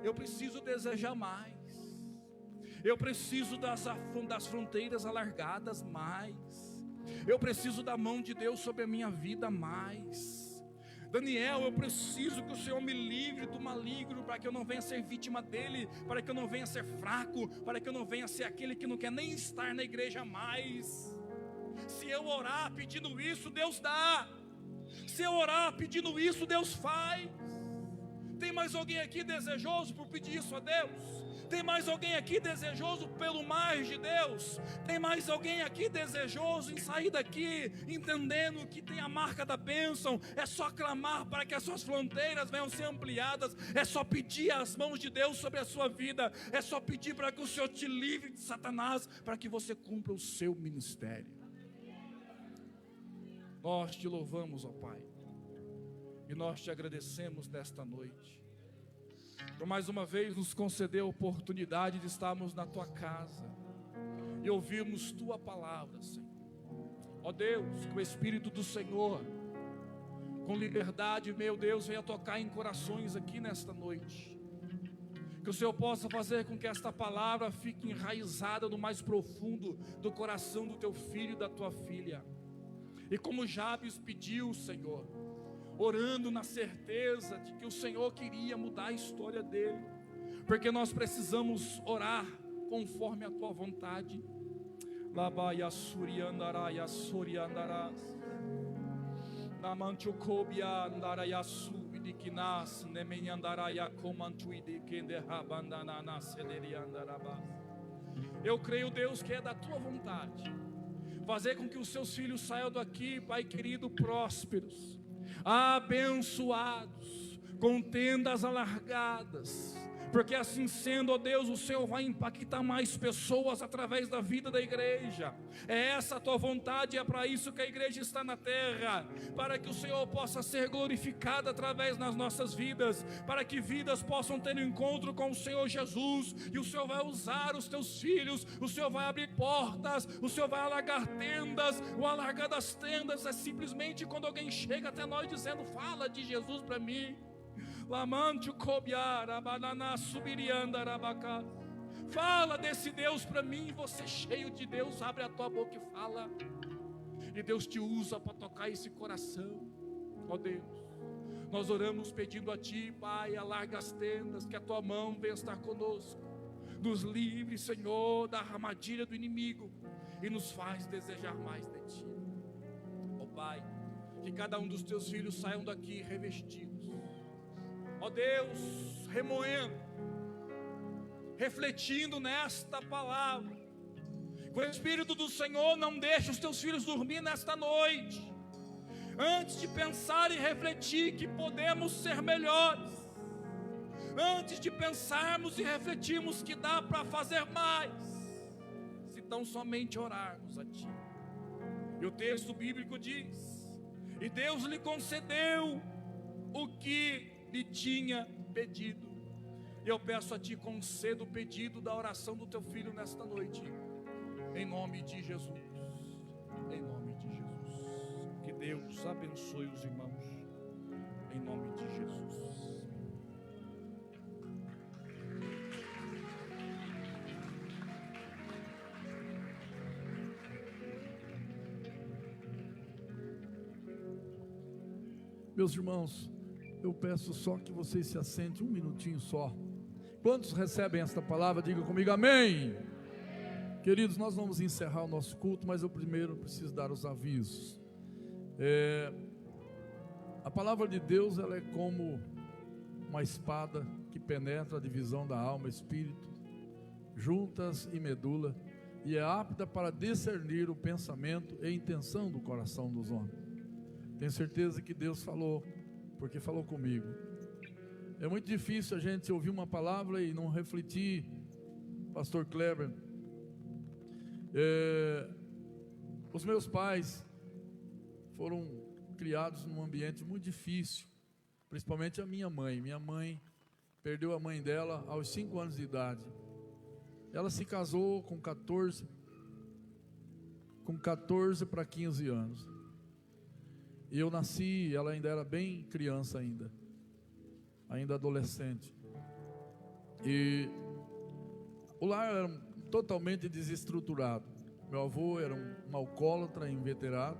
eu preciso desejar mais, eu preciso das fronteiras alargadas mais, eu preciso da mão de Deus sobre a minha vida mais. Daniel, eu preciso que o Senhor me livre do maligno, para que eu não venha ser vítima dele, para que eu não venha ser fraco, para que eu não venha ser aquele que não quer nem estar na igreja mais. Se eu orar pedindo isso, Deus dá. Se eu orar pedindo isso, Deus faz. Tem mais alguém aqui desejoso por pedir isso a Deus? Tem mais alguém aqui desejoso pelo mais de Deus? Tem mais alguém aqui desejoso em sair daqui entendendo que tem a marca da bênção? É só clamar para que as suas fronteiras venham ser ampliadas. É só pedir as mãos de Deus sobre a sua vida. É só pedir para que o Senhor te livre de Satanás, para que você cumpra o seu ministério. Nós te louvamos, ó Pai, e nós te agradecemos nesta noite, por mais uma vez nos conceder a oportunidade de estarmos na tua casa e ouvirmos tua palavra, Senhor. Ó Deus, que o Espírito do Senhor, com liberdade, meu Deus, venha tocar em corações aqui nesta noite. Que o Senhor possa fazer com que esta palavra fique enraizada no mais profundo do coração do teu filho e da tua filha. E como Jabes pediu, Senhor, orando na certeza de que o Senhor queria mudar a história dele, porque nós precisamos orar conforme a tua vontade. Labaia suriandaraya suriandarás, namanchukobia andarayasu idikinas nemenyandaraya komantuide kenderrabandanana celeriandarabás. Eu creio, Deus, que é da tua vontade fazer com que os seus filhos saiam daqui, Pai querido, prósperos, abençoados, com tendas alargadas, porque assim sendo, ó Deus, o Senhor vai impactar mais pessoas através da vida da igreja. É essa a tua vontade, é para isso que a igreja está na terra, para que o Senhor possa ser glorificado através das nossas vidas, para que vidas possam ter um encontro com o Senhor Jesus, e o Senhor vai usar os teus filhos, o Senhor vai abrir portas, o Senhor vai alargar tendas. O alargar das tendas é simplesmente quando alguém chega até nós dizendo: fala de Jesus para mim. Fala desse Deus para mim. Você cheio de Deus, abre a tua boca e fala, e Deus te usa para tocar esse coração. Ó Deus, nós oramos pedindo a ti, Pai, alarga as tendas, que a tua mão venha estar conosco, nos livre, Senhor, da armadilha do inimigo e nos faz desejar mais de ti. Ó Pai, que cada um dos teus filhos saiam daqui revestidos, ó Deus, remoendo, refletindo nesta palavra. Que o Espírito do Senhor não deixe os teus filhos dormir nesta noite, antes de pensar e refletir que podemos ser melhores, antes de pensarmos e refletirmos que dá para fazer mais, se tão somente orarmos a ti. E o texto bíblico diz: e Deus lhe concedeu o que lhe tinha pedido. E eu peço a ti, conceda o pedido da oração do teu filho nesta noite, em nome de Jesus, em nome de Jesus. Que Deus abençoe os irmãos, em nome de Jesus. Meus irmãos, eu peço só que vocês se assentem um minutinho só. Quantos recebem esta palavra? Diga comigo, amém. Queridos, nós vamos encerrar o nosso culto, mas eu primeiro preciso dar os avisos. A palavra de Deus, ela é como uma espada que penetra a divisão da alma, espírito, juntas e medula, e é apta para discernir o pensamento e intenção do coração dos homens. Tenho certeza que Deus falou, porque falou comigo. É muito difícil a gente ouvir uma palavra e não refletir. Pastor Kleber, os meus pais foram criados num ambiente muito difícil, principalmente a minha mãe. Minha mãe perdeu a mãe dela aos 5 anos de idade. Ela se casou com 14 para 15 anos. E eu nasci, ela ainda era bem criança ainda adolescente. E o lar era totalmente desestruturado. Meu avô era um alcoólatra inveterado.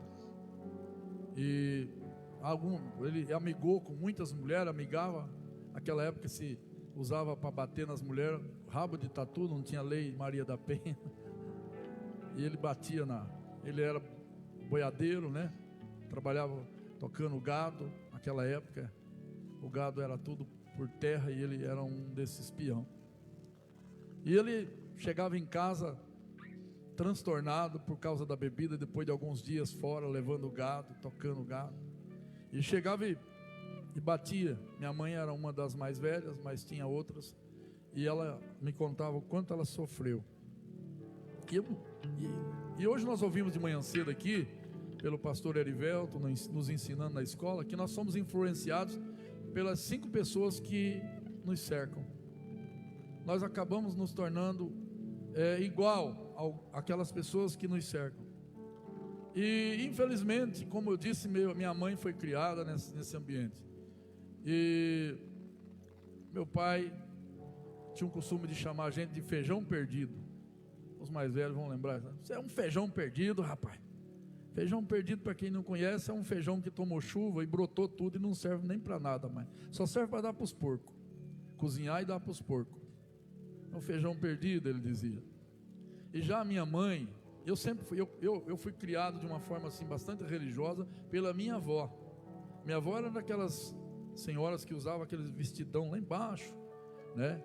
E ele amigou com muitas mulheres, amigava. Naquela época se usava para bater nas mulheres, rabo de tatu, não tinha lei Maria da Penha. E ele batia ele era boiadeiro, né? Trabalhava tocando gado. Naquela época o gado era tudo por terra e ele era um desses espião. E ele chegava em casa transtornado por causa da bebida, depois de alguns dias fora, levando gado, tocando gado. E chegava e batia. Minha mãe era uma das mais velhas, mas tinha outras, e ela me contava o quanto ela sofreu. E hoje nós ouvimos de manhã cedo aqui pelo pastor Erivelto, nos ensinando na escola, que nós somos influenciados pelas 5 pessoas que nos cercam. Nós acabamos nos tornando igual àquelas pessoas que nos cercam. E infelizmente, como eu disse, minha mãe foi criada nesse ambiente. E meu pai tinha um costume de chamar a gente de feijão perdido. Os mais velhos vão lembrar: você é um feijão perdido, rapaz. Feijão perdido, para quem não conhece, é um feijão que tomou chuva e brotou tudo e não serve nem para nada mais. Só serve para dar para os porcos. Cozinhar e dar para os porcos. É um feijão perdido, ele dizia. E já a minha mãe, eu fui criado de uma forma assim bastante religiosa pela minha avó. Minha avó era daquelas senhoras que usavam aqueles vestidão lá embaixo, né?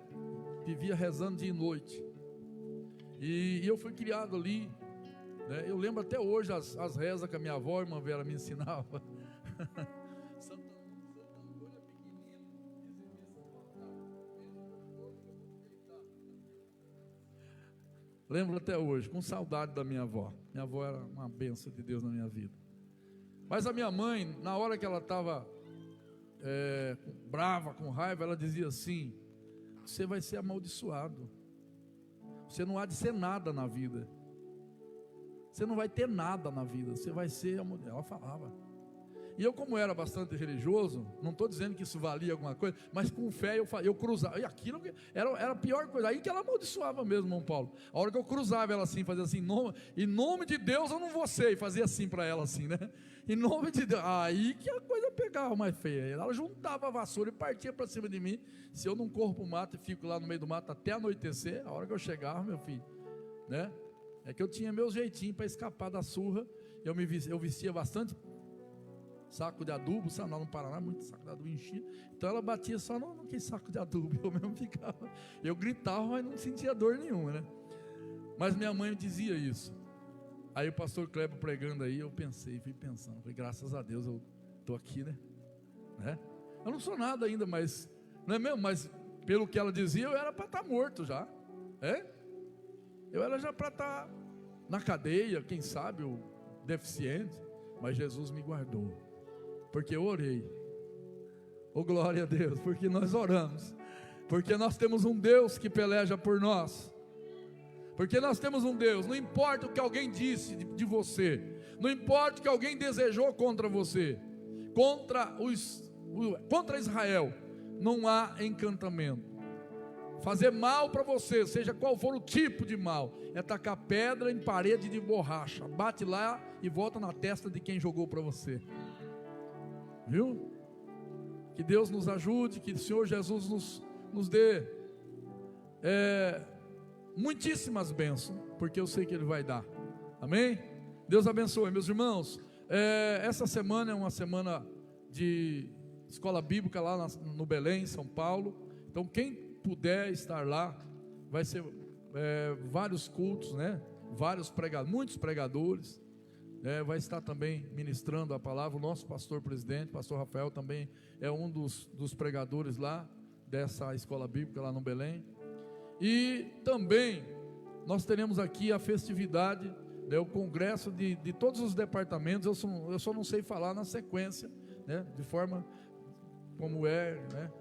Vivia rezando dia e noite. E eu fui criado ali, né? Eu lembro até hoje as rezas que a minha avó, irmã Vera, me ensinava. Lembro até hoje, com saudade da minha avó. Minha avó era uma bênção de Deus na minha vida. Mas a minha mãe, na hora que ela estava brava, com raiva, ela dizia assim: você vai ser amaldiçoado. Você não há de ser nada na vida. Você não vai ter nada na vida. Você vai ser amaldiçoado. Ela falava. E eu, como era bastante religioso, não estou dizendo que isso valia alguma coisa, mas com fé eu cruzava, e aquilo era a pior coisa, aí que ela amaldiçoava mesmo, irmão Paulo. A hora que eu cruzava ela assim, fazia assim: em nome de Deus eu não vou ser, e fazia assim para ela assim, né? Em nome de Deus, aí que a coisa pegava mais feia. Ela juntava a vassoura e partia para cima de mim. Se eu não corro para o mato e fico lá no meio do mato até anoitecer, a hora que eu chegava, meu filho, né? É que eu tinha meus jeitinhos para escapar da surra. Eu vestia bastante saco de adubo, sabe? Lá no Paraná, muito saco de adubo enchia. Então ela batia só naquele saco de adubo. Eu mesmo ficava. Eu gritava, mas não sentia dor nenhuma, né? Mas minha mãe dizia isso. Aí o pastor Kleber pregando aí, eu fui pensando. Falei, graças a Deus eu estou aqui, né? Eu não sou nada ainda, mas não é mesmo? Mas pelo que ela dizia, eu era para estar morto já. Eu era já para estar na cadeia, quem sabe, o deficiente. Mas Jesus me guardou. Porque eu orei. Oh, glória a Deus, porque nós oramos. Porque nós temos um Deus que peleja por nós. Porque nós temos um Deus, não importa o que alguém disse de você, não importa o que alguém desejou contra você, contra Israel, não há encantamento. Fazer mal para você, seja qual for o tipo de mal, é tacar pedra em parede de borracha, bate lá e volta na testa de quem jogou para você. Viu? Que Deus nos ajude, que o Senhor Jesus nos dê muitíssimas bênçãos, porque eu sei que Ele vai dar. Amém? Deus abençoe, meus irmãos. Essa semana é uma semana de escola bíblica lá no Belém, São Paulo. Então quem puder estar lá, vai ser vários cultos, né? Muitos pregadores, vai estar também ministrando a palavra. O nosso pastor presidente, pastor Rafael, também é um dos pregadores lá dessa escola bíblica lá no Belém. E também nós teremos aqui a festividade, o congresso de todos os departamentos. Eu só não sei falar na sequência, né? De forma como né?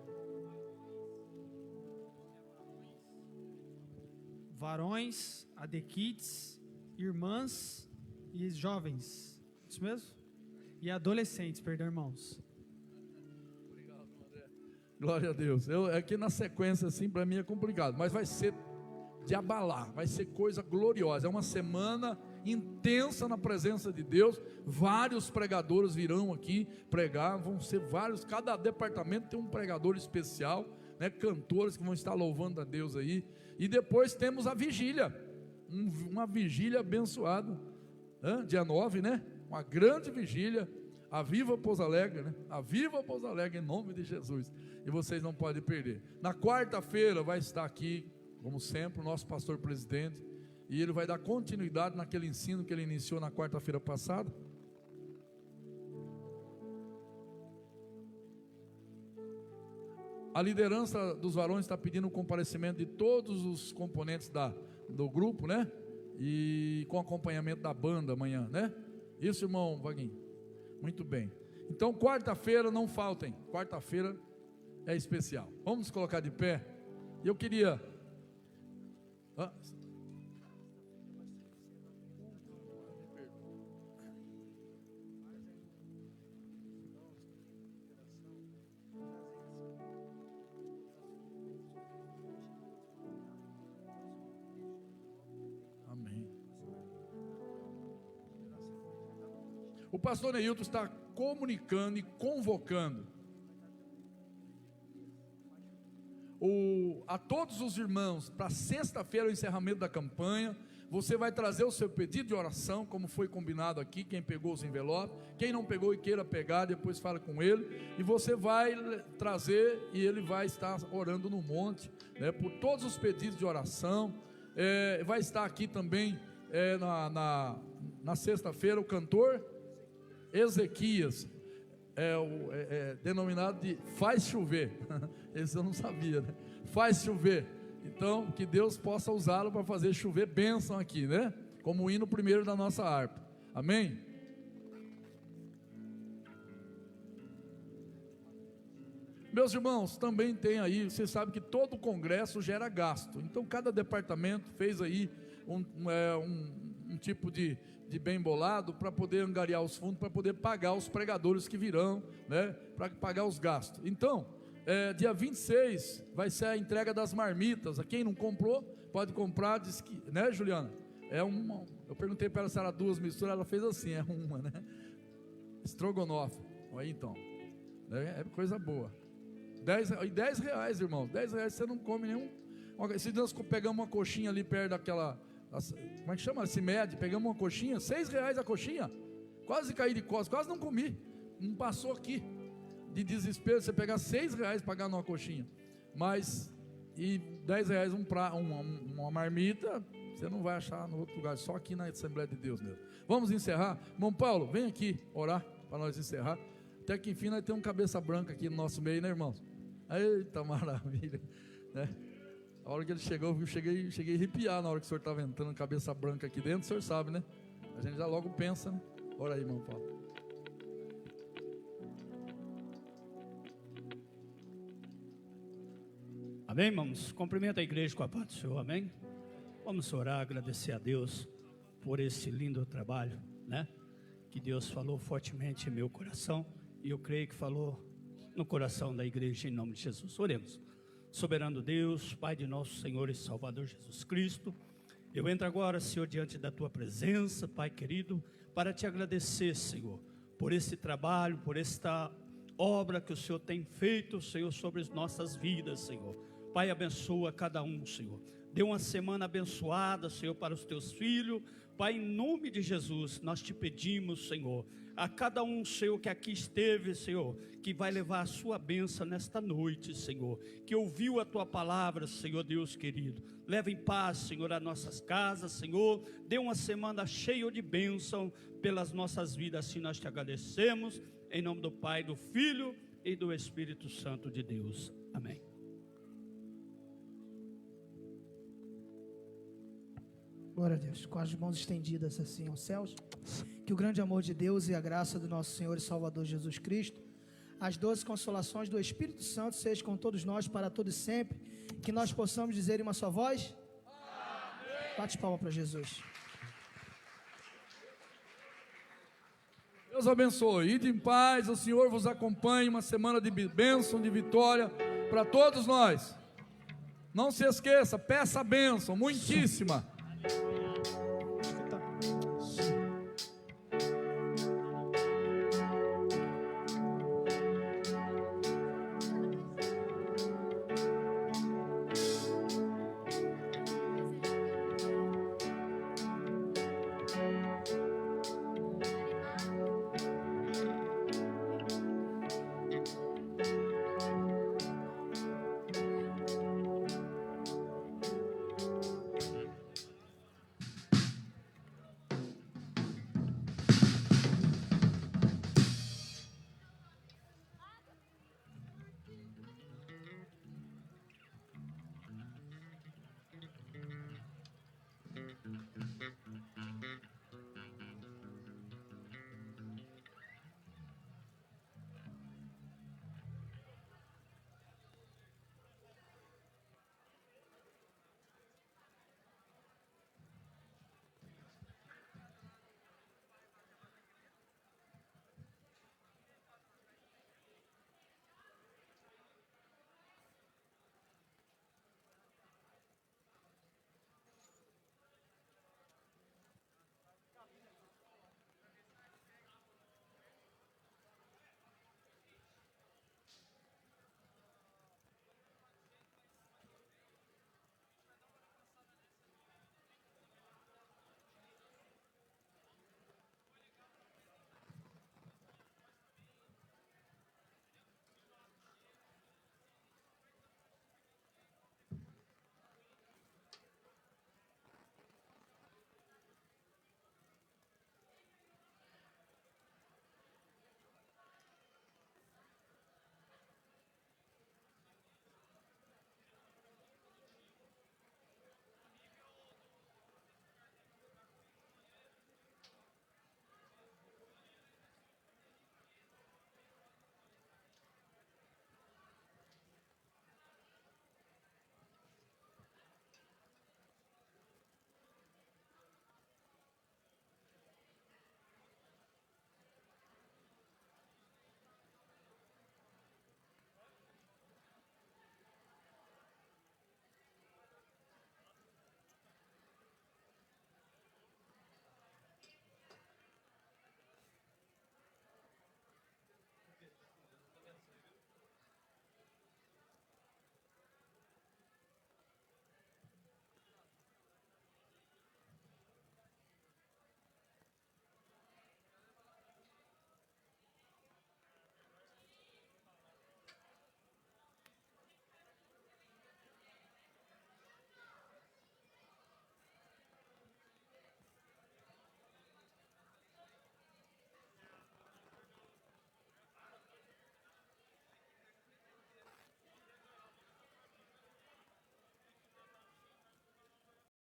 Varões, ADKids, irmãs e jovens, isso mesmo? E adolescentes, perdão, irmãos. Obrigado, André. Glória a Deus. Aqui na sequência assim, para mim é complicado, mas vai ser de abalar, vai ser coisa gloriosa. É uma semana intensa na presença de Deus. Vários pregadores virão aqui pregar, vão ser vários, cada departamento tem um pregador especial, né? Cantores que vão estar louvando a Deus aí. E depois temos a vigília, uma vigília abençoada, dia 9, né? Uma grande vigília, a Viva Pouso Alegre, né? A Viva Pouso Alegre, em nome de Jesus. E vocês não podem perder. Na quarta-feira vai estar aqui, como sempre, o nosso pastor presidente, e ele vai dar continuidade naquele ensino que ele iniciou na quarta-feira passada. A liderança dos varões está pedindo o comparecimento de todos os componentes do grupo, né? E com acompanhamento da banda amanhã, né? Isso, irmão Vaguinho? Muito bem. Então, quarta-feira não faltem. Quarta-feira é especial. Vamos nos colocar de pé. E eu queria... Amém. O pastor Neilton está comunicando e convocando a todos os irmãos para sexta-feira, o encerramento da campanha. Você vai trazer o seu pedido de oração, como foi combinado aqui. Quem pegou os envelopes, quem não pegou e queira pegar, depois fala com ele, e você vai trazer, e ele vai estar orando no monte, né, por todos os pedidos de oração. Vai estar aqui também na sexta-feira o cantor Ezequias, denominado de Faz Chover. Esse eu não sabia, né? Faz chover. Então, que Deus possa usá-lo para fazer chover bênção aqui, né? Como o hino primeiro da nossa harpa. Amém? Meus irmãos, também tem aí, você sabe que todo congresso gera gasto. Então, cada departamento fez aí um tipo de bem bolado para poder angariar os fundos, para poder pagar os pregadores que virão, né? Para pagar os gastos. Então, dia 26 vai ser a entrega das marmitas. Quem não comprou, pode comprar, diz que, né, Juliana? Eu perguntei para ela se era duas misturas, ela fez assim, é uma, né? Estrogonofe. Aí então, é coisa boa. 10 reais, irmãos. 10 reais você não come nenhum. Esses dias nós pegamos uma coxinha ali perto daquela, como é que chama? CIMED. Pegamos uma coxinha, 6 reais a coxinha. Quase caí de costas, quase não comi. Não passou aqui. De desespero, você pegar 6 reais e pagar numa coxinha. Mas, e 10 reais uma marmita, você não vai achar no outro lugar, só aqui na Assembleia de Deus mesmo. Vamos encerrar? Irmão Paulo, vem aqui orar para nós encerrar. Até que enfim nós temos um cabeça branca aqui no nosso meio, né, irmãos? Eita maravilha, né? A hora que ele chegou, eu cheguei a arrepiar na hora que o senhor estava entrando, cabeça branca aqui dentro, o senhor sabe, né? A gente já logo pensa, né? Ora aí, irmão Paulo. Amém, irmãos? Cumprimenta a igreja com a paz do Senhor, amém? Vamos orar, agradecer a Deus por esse lindo trabalho, né? Que Deus falou fortemente em meu coração, e eu creio que falou no coração da igreja, em nome de Jesus. Oremos. Soberano Deus, Pai de nosso Senhor e Salvador Jesus Cristo, eu entro agora, Senhor, diante da Tua presença, Pai querido, para Te agradecer, Senhor, por esse trabalho, por esta obra que o Senhor tem feito, Senhor, sobre as nossas vidas, Senhor. Pai, abençoa cada um, Senhor. Dê uma semana abençoada, Senhor, para os Teus filhos. Pai, em nome de Jesus, nós Te pedimos, Senhor, a cada um, Senhor, que aqui esteve, Senhor, que vai levar a sua bênção nesta noite, Senhor, que ouviu a Tua palavra, Senhor Deus querido. Leva em paz, Senhor, as nossas casas, Senhor. Dê uma semana cheia de bênção pelas nossas vidas, assim nós Te agradecemos, em nome do Pai, do Filho e do Espírito Santo de Deus. Amém. Glória a Deus, com as mãos estendidas assim aos céus, que o grande amor de Deus e a graça do nosso Senhor e Salvador Jesus Cristo, as doces consolações do Espírito Santo sejam com todos nós para todo e sempre, que nós possamos dizer em uma só voz, amém. Bate palma para Jesus. Deus abençoe, ide em paz, o Senhor vos acompanhe, uma semana de bênção, de vitória para todos nós. Não se esqueça, peça a bênção, muitíssima.